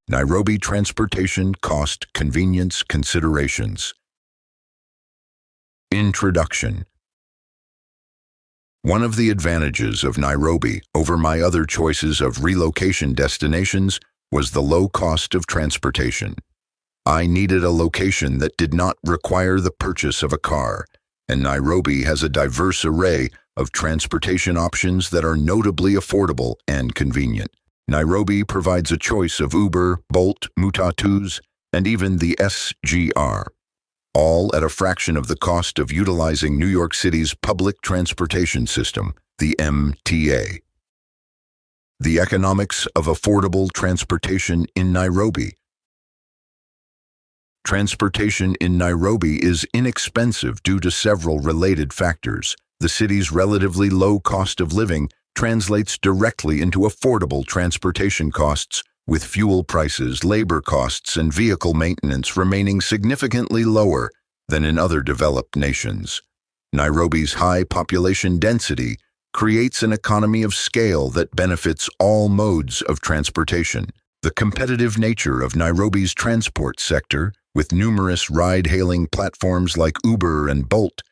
Nairobi Transportation Cost Convenience Considerations. Introduction. One of the advantages of Nairobi over my other choices of relocation destinations was the low cost of transportation. I needed a location that did not require the purchase of a car, and Nairobi has a diverse array of transportation options that are notably affordable and convenient. Nairobi provides a choice of Uber, Bolt, Matatus, and even the SGR, all at a fraction of the cost of utilizing New York City's public transportation system, the MTA. The economics of affordable transportation in Nairobi. Transportation in Nairobi is inexpensive due to several related factors. The city's relatively low cost of living translates directly into affordable transportation costs, with fuel prices, labor costs, and vehicle maintenance remaining significantly lower than in other developed nations. Nairobi's high population density creates an economy of scale that benefits all modes of transportation. The competitive nature of Nairobi's transport sector, with numerous ride-hailing platforms like Uber and Bolt,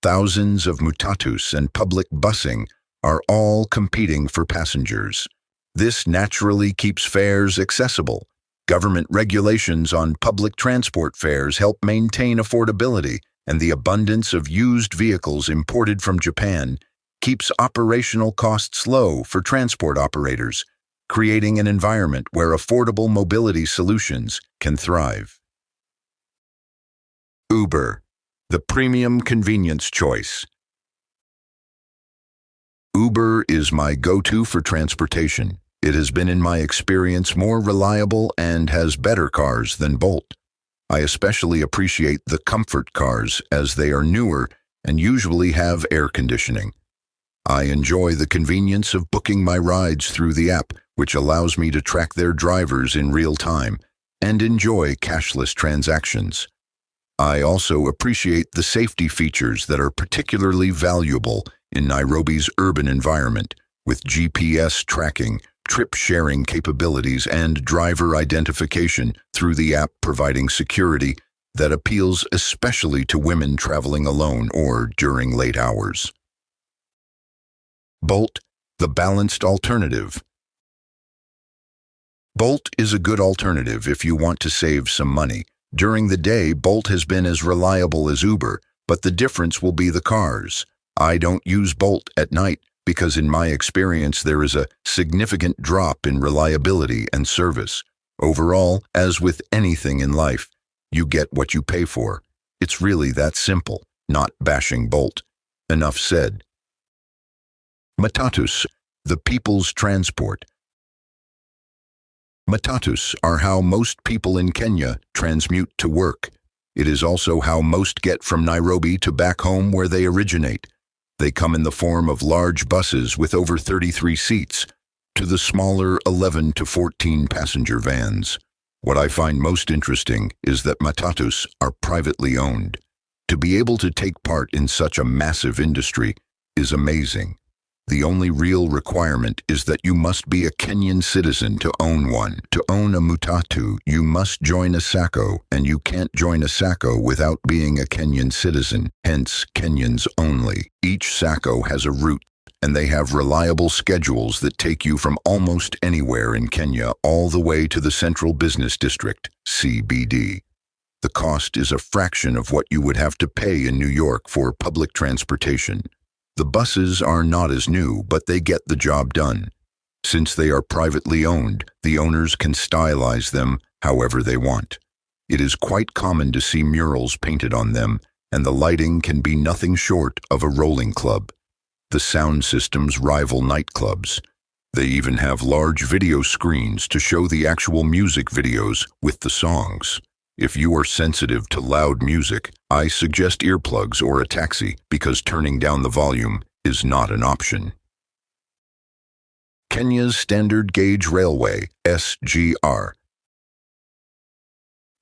thousands of matatus and public busing, are all competing for passengers. This naturally keeps fares accessible. Government regulations on public transport fares help maintain affordability, and the abundance of used vehicles imported from Japan keeps operational costs low for transport operators, creating an environment where affordable mobility solutions can thrive. Uber, the premium convenience choice. Uber is my go-to for transportation. It has been, in my experience, more reliable and has better cars than Bolt. I especially appreciate the comfort cars as they are newer and usually have air conditioning. I enjoy the convenience of booking my rides through the app, which allows me to track their drivers in real time and enjoy cashless transactions. I also appreciate the safety features that are particularly valuable in Nairobi's urban environment, with GPS tracking, trip-sharing capabilities, and driver identification through the app, providing security that appeals especially to women traveling alone or during late hours. Bolt, the balanced alternative. Bolt is a good alternative if you want to save some money. During the day, Bolt has been as reliable as Uber, but the difference will be the cars. I don't use Bolt at night because, in my experience, there is a significant drop in reliability and service. Overall, as with anything in life, you get what you pay for. It's really that simple, not bashing Bolt. Enough said. Matatus, the people's transport. Matatus are how most people in Kenya transmute to work. It is also how most get from Nairobi to back home where they originate. They come in the form of large buses with over 33 seats to the smaller 11 to 14 passenger vans. What I find most interesting is that matatus are privately owned. To be able to take part in such a massive industry is amazing. The only real requirement is that you must be a Kenyan citizen to own one. To own a matatu, you must join a sacco, and you can't join a sacco without being a Kenyan citizen, hence Kenyans only. Each sacco has a route, and they have reliable schedules that take you from almost anywhere in Kenya all the way to the Central Business District, CBD. The cost is a fraction of what you would have to pay in New York for public transportation. The buses are not as new, but they get the job done. Since they are privately owned, the owners can stylize them however they want. It is quite common to see murals painted on them, and the lighting can be nothing short of a rolling club. The sound systems rival nightclubs. They even have large video screens to show the actual music videos with the songs. If you are sensitive to loud music, I suggest earplugs or a taxi because turning down the volume is not an option. Kenya's Standard Gauge Railway, SGR.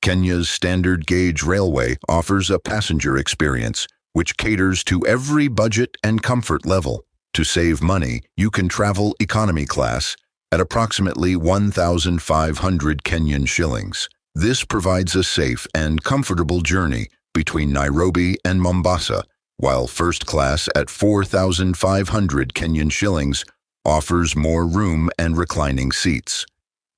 Kenya's Standard Gauge Railway offers a passenger experience which caters to every budget and comfort level. To save money, you can travel economy class, at approximately 1,500 Kenyan shillings. This provides a safe and comfortable journey between Nairobi and Mombasa, while first class at 4,500 Kenyan shillings offers more room and reclining seats.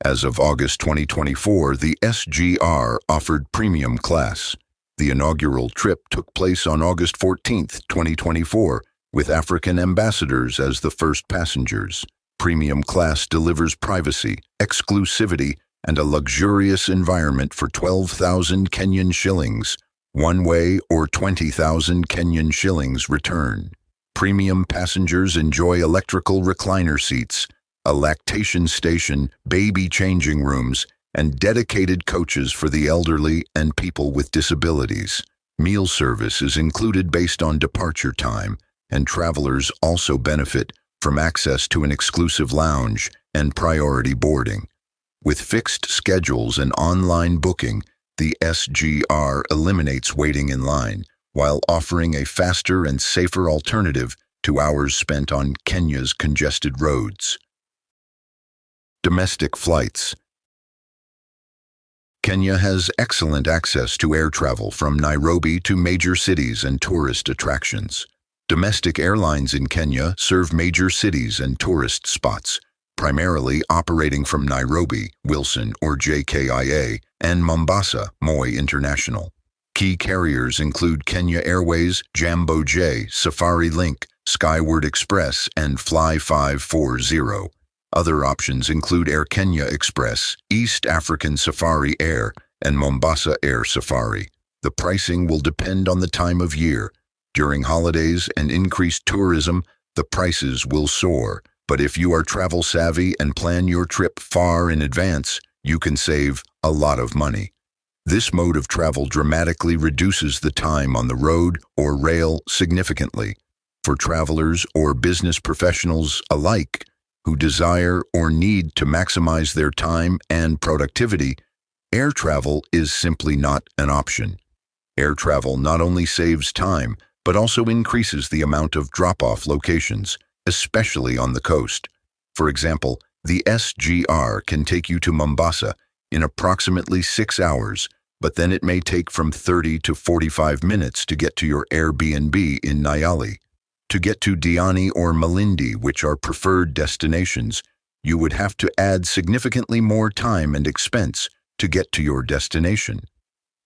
As of August 2024, the SGR offered premium class. The inaugural trip took place on August 14, 2024, with African ambassadors as the first passengers. Premium class delivers privacy, exclusivity, and a luxurious environment for 12,000 Kenyan shillings, one way, or 20,000 Kenyan shillings return. Premium passengers enjoy electrical recliner seats, a lactation station, baby changing rooms, and dedicated coaches for the elderly and people with disabilities. Meal service is included based on departure time, and travelers also benefit from access to an exclusive lounge and priority boarding. With fixed schedules and online booking, the SGR eliminates waiting in line, while offering a faster and safer alternative to hours spent on Kenya's congested roads. Domestic flights. Kenya has excellent access to air travel from Nairobi to major cities and tourist attractions. Domestic airlines in Kenya serve major cities and tourist spots, primarily operating from Nairobi, Wilson or JKIA, and Mombasa, Moi International. Key carriers include Kenya Airways, Jambo J, Safari Link, Skyward Express, and Fly 540. Other options include Air Kenya Express, East African Safari Air, and Mombasa Air Safari. The pricing will depend on the time of year. During holidays and increased tourism, the prices will soar. But if you are travel savvy and plan your trip far in advance, you can save a lot of money. This mode of travel dramatically reduces the time on the road or rail significantly. For travelers or business professionals alike who desire or need to maximize their time and productivity, air travel is simply not an option. Air travel not only saves time, but also increases the amount of drop-off locations, especially on the coast. For example, the SGR can take you to Mombasa in approximately 6 hours, but then it may take from 30 to 45 minutes to get to your Airbnb in Nyali. To get to Diani or Malindi, which are preferred destinations, you would have to add significantly more time and expense to get to your destination.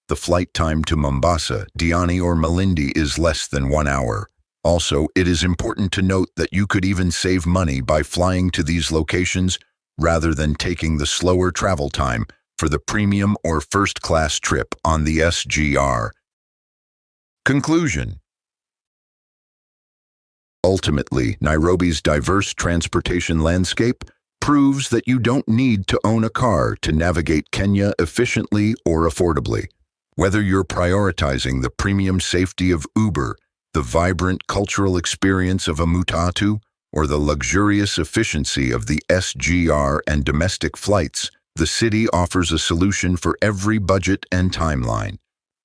The flight time to Mombasa, Diani, or Malindi is less than 1 hour. Also, it is important to note that you could even save money by flying to these locations rather than taking the slower travel time for the premium or first-class trip on the SGR. Conclusion. Ultimately, Nairobi's diverse transportation landscape proves that you don't need to own a car to navigate Kenya efficiently or affordably. Whether you're prioritizing the premium safety of Uber, the vibrant cultural experience of a matatu, or the luxurious efficiency of the SGR and domestic flights, the city offers a solution for every budget and timeline.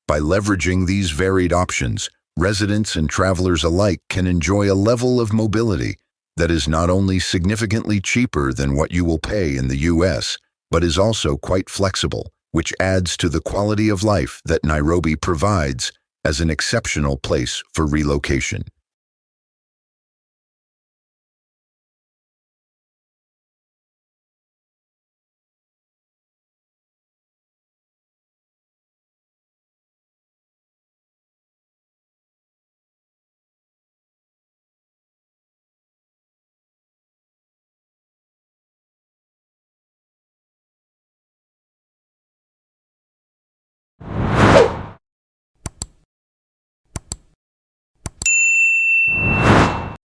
By leveraging these varied options, residents and travelers alike can enjoy a level of mobility that is not only significantly cheaper than what you will pay in the US, but is also quite flexible, which adds to the quality of life that Nairobi provides as an exceptional place for relocation.